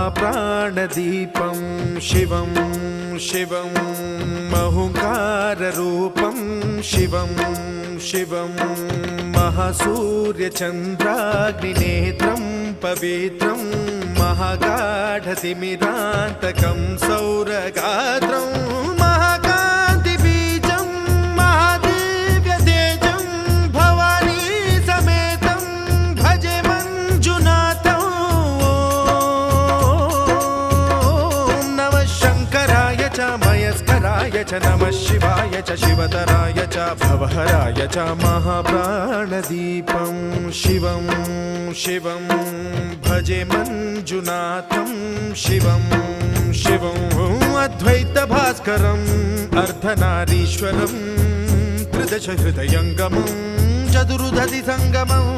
महाप्राणदीपं शिवं शिवं महुङ्काररूपं शिवं शिवं महासूर्यचन्द्राग्निनेत्रं पवित्रं महागाढतिमिरान्तकं सौरगात्रं महाकान्तिबीजं महादिव्यतेजं भवानी समेतं भजे मञ्जुनाथं। ॐ नमः शङ्कराय च मयस्कराय च नमः शिवाय च शिवतराय च भवहराय च महाप्राणदीपं शिवं शिवं भजे मञ्जुनाथं शिवं शिवं अद्वैतभास्करम् अर्धनारीश्वरं त्रिदशहृदयङ्गमं चतुर्दधिसङ्गमम्